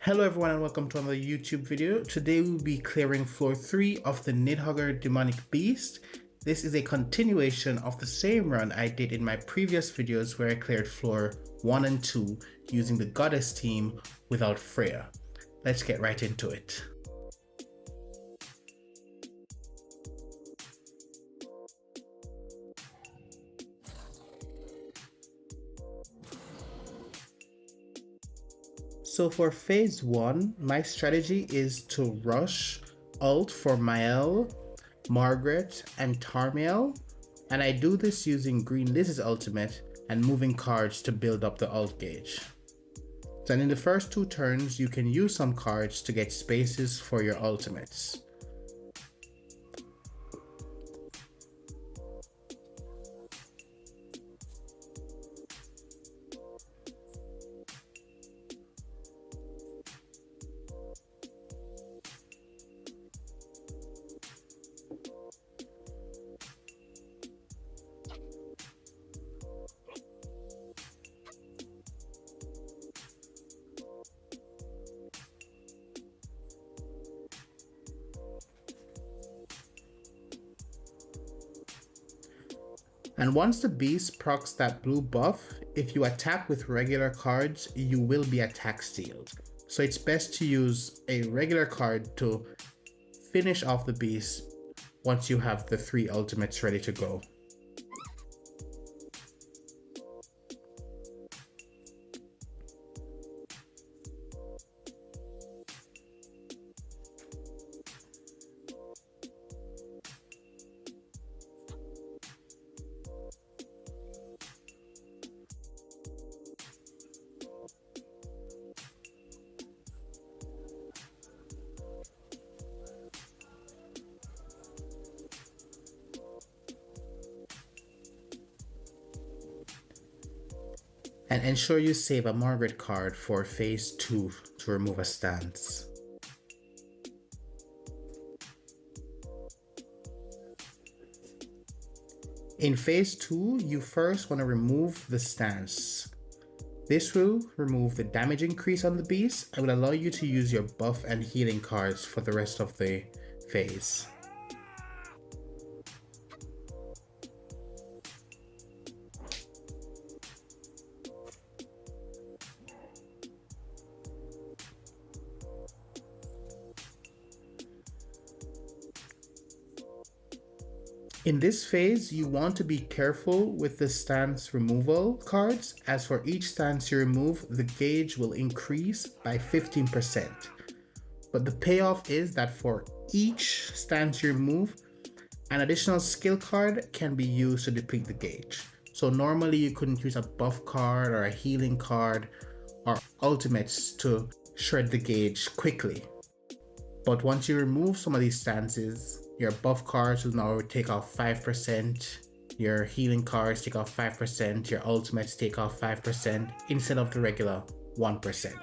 Hello everyone and welcome to another YouTube video. Today we'll be clearing floor 3 of the Nidhoggr demonic beast. This is a continuation of the same run I did in my previous videos where I cleared floor 1 and 2 using the goddess team without Freyja. Let's get right into it. So for phase 1, my strategy is to rush ult for Mael, Margaret, and Tarmiel, and I do this using Green Liz's ultimate and moving cards to build up the ult gauge. Then in the first 2 turns, you can use some cards to get spaces for your ultimates. And once the beast procs that blue buff, if you attack with regular cards, you will be attack sealed. So it's best to use a regular card to finish off the beast once you have the 3 ultimates ready to go. And ensure you save a Margaret card for phase 2 to remove a stance. In phase 2, you first want to remove the stance. This will remove the damage increase on the beast and will allow you to use your buff and healing cards for the rest of the phase. In this phase, you want to be careful with the stance removal cards, as for each stance you remove, the gauge will increase by 15%. But the payoff is that for each stance you remove, an additional skill card can be used to deplete the gauge. So normally you couldn't use a buff card or a healing card or ultimates to shred the gauge quickly. But once you remove some of these stances, your buff cards will now take off 5%, your healing cards take off 5%, your ultimates take off 5% instead of the regular 1%.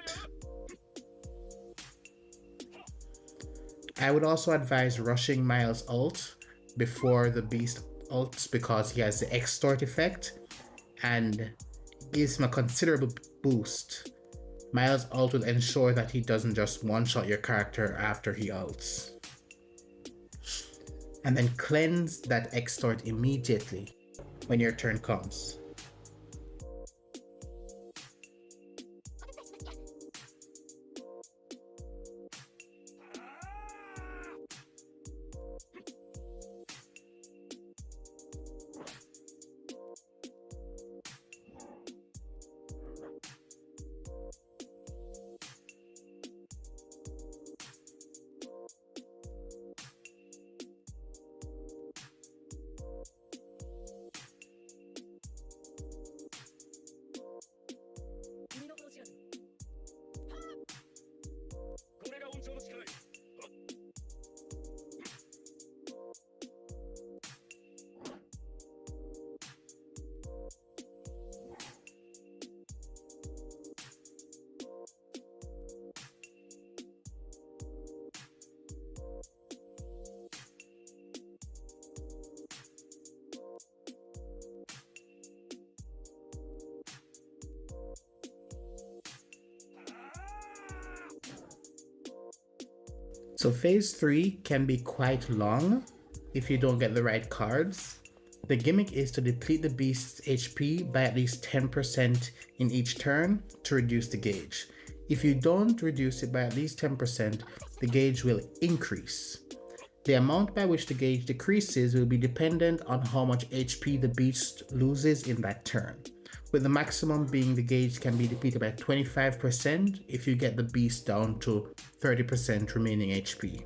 I would also advise rushing Miles' ult before the beast ults because he has the extort effect and gives him a considerable boost. Miles' ult will ensure that he doesn't just one-shot your character after he ults. And then cleanse that extort immediately when your turn comes. So phase 3 can be quite long if you don't get the right cards. The gimmick is to deplete the beast's HP by at least 10% in each turn to reduce the gauge. If you don't reduce it by at least 10%, the gauge will increase. The amount by which the gauge decreases will be dependent on how much HP the beast loses in that turn, with the maximum being the gauge can be depleted by 25% if you get the beast down to 30% remaining HP.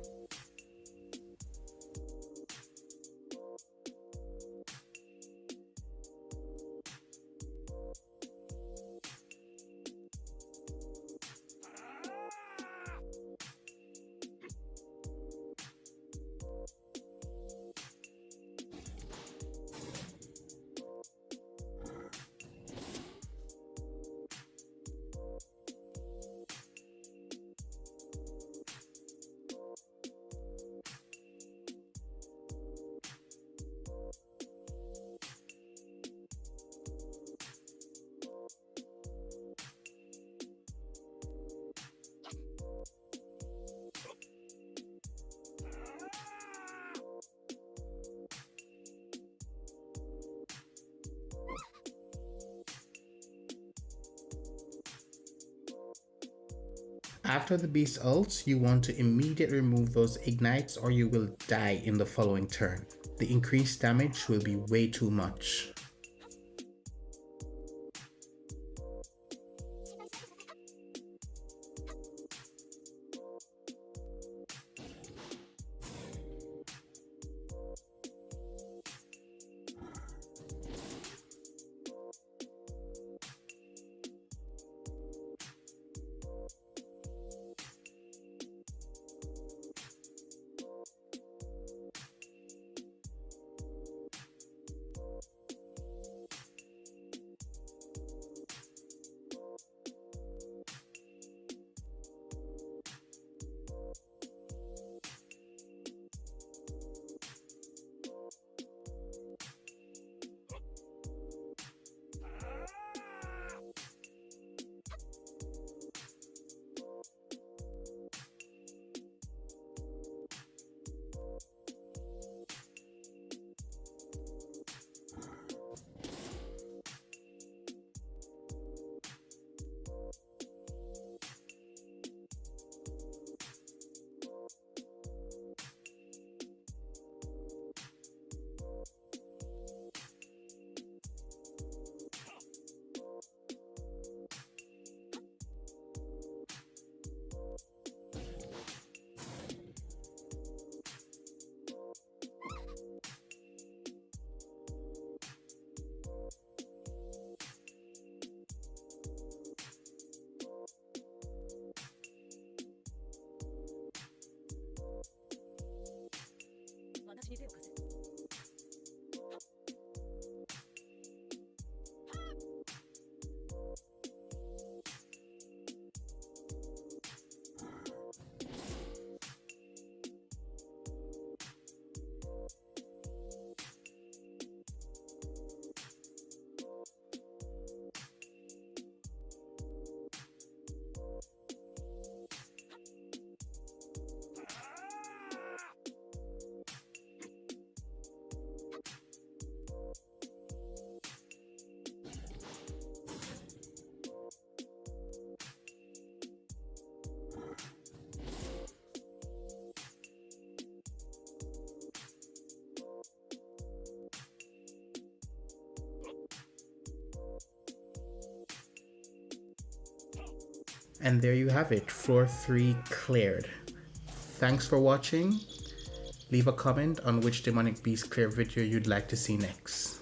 After the beast ults, you want to immediately remove those ignites or you will die in the following turn. The increased damage will be way too much. And there you have it, floor 3 cleared. Thanks for watching. Leave a comment on which demonic beast clear video you'd like to see next.